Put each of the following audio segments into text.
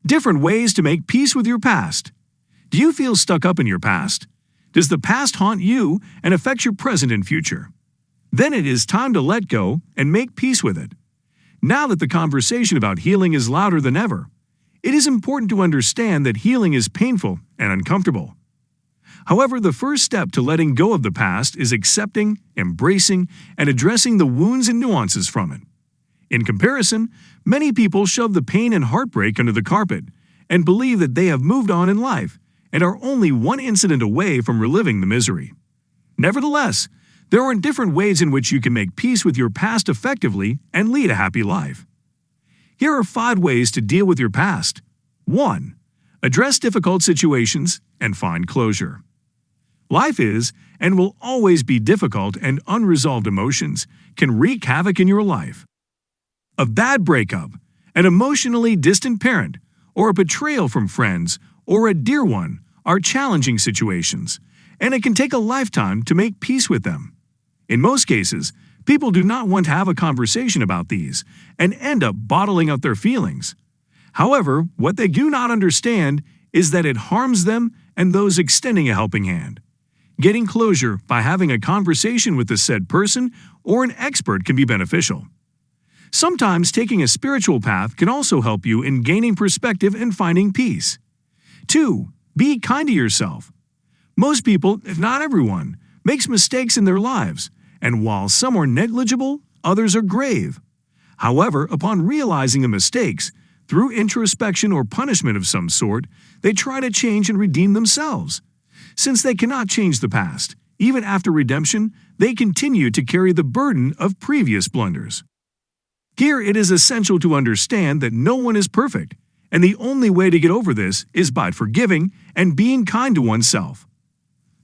Different ways to make peace with your past. Do you feel stuck up in your past? Does the past haunt you and affect your present and future? Then it is time to let go and make peace with it. Now that the conversation about healing is louder than ever, it is important to understand that healing is painful and uncomfortable. However, the first step to letting go of the past is accepting, embracing, and addressing the wounds and nuances from it. In comparison, many people shove the pain and heartbreak under the carpet and believe that they have moved on in life and are only one incident away from reliving the misery. Nevertheless, there are different ways in which you can make peace with your past effectively and lead a happy life. Here are 5 ways to deal with your past. 1. Address difficult situations and find closure. Life is and will always be difficult, and unresolved emotions can wreak havoc in your life. A bad breakup, an emotionally distant parent, or a betrayal from friends or a dear one are challenging situations, and it can take a lifetime to make peace with them. In most cases, people do not want to have a conversation about these and end up bottling up their feelings. However, what they do not understand is that it harms them and those extending a helping hand. Getting closure by having a conversation with the said person or an expert can be beneficial. Sometimes taking a spiritual path can also help you in gaining perspective and finding peace. 2. Be kind to yourself. Most people, if not everyone, makes mistakes in their lives, and while some are negligible, others are grave. However, upon realizing the mistakes, through introspection or punishment of some sort, they try to change and redeem themselves. Since they cannot change the past, even after redemption, they continue to carry the burden of previous blunders. Here it is essential to understand that no one is perfect, and the only way to get over this is by forgiving and being kind to oneself.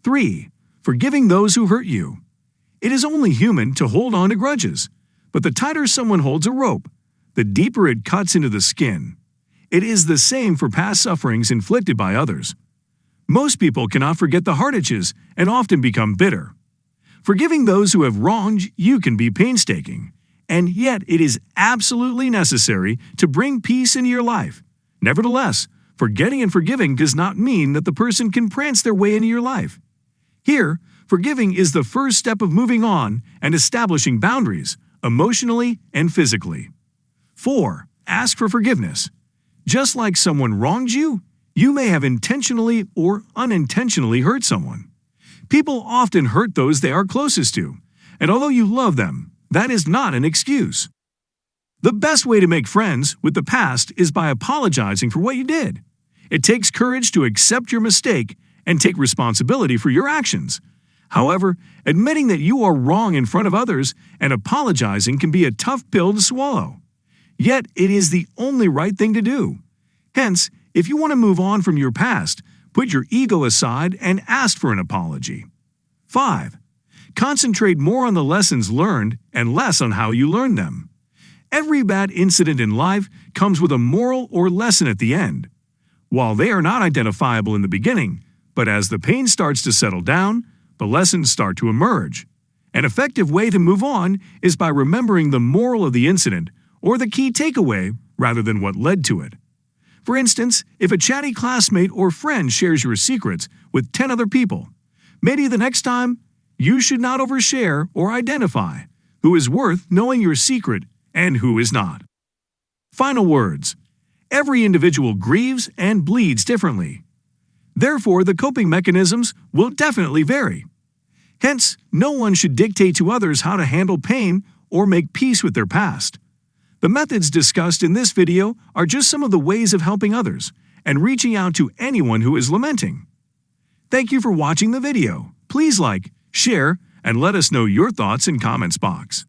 3. Forgiving those who hurt you. It is only human to hold on to grudges, but the tighter someone holds a rope, the deeper it cuts into the skin. It is the same for past sufferings inflicted by others. Most people cannot forget the heart itches and often become bitter. Forgiving those who have wronged you can be painstaking, and yet it is absolutely necessary to bring peace into your life. Nevertheless, forgetting and forgiving does not mean that the person can prance their way into your life. Here, forgiving is the first step of moving on and establishing boundaries, emotionally and physically. 4. Ask for forgiveness. Just like someone wronged you, you may have intentionally or unintentionally hurt someone. People often hurt those they are closest to, and although you love them, that is not an excuse. The best way to make friends with the past is by apologizing for what you did. It takes courage to accept your mistake and take responsibility for your actions. However, admitting that you are wrong in front of others and apologizing can be a tough pill to swallow. Yet, it is the only right thing to do. Hence, if you want to move on from your past, put your ego aside and ask for an apology. 5. Concentrate more on the lessons learned and less on how you learned them. Every bad incident in life comes with a moral or lesson at the end. While they are not identifiable in the beginning, but as the pain starts to settle down, the lessons start to emerge. An effective way to move on is by remembering the moral of the incident or the key takeaway rather than what led to it. For instance, if a chatty classmate or friend shares your secrets with 10 other people, maybe the next time, you should not overshare or identify who is worth knowing your secret and who is not. Final words. Every individual grieves and bleeds differently. Therefore, the coping mechanisms will definitely vary. Hence, no one should dictate to others how to handle pain or make peace with their past. The methods discussed in this video are just some of the ways of helping others and reaching out to anyone who is lamenting. Thank you for watching the video. Please like, share, and let us know your thoughts in comments box.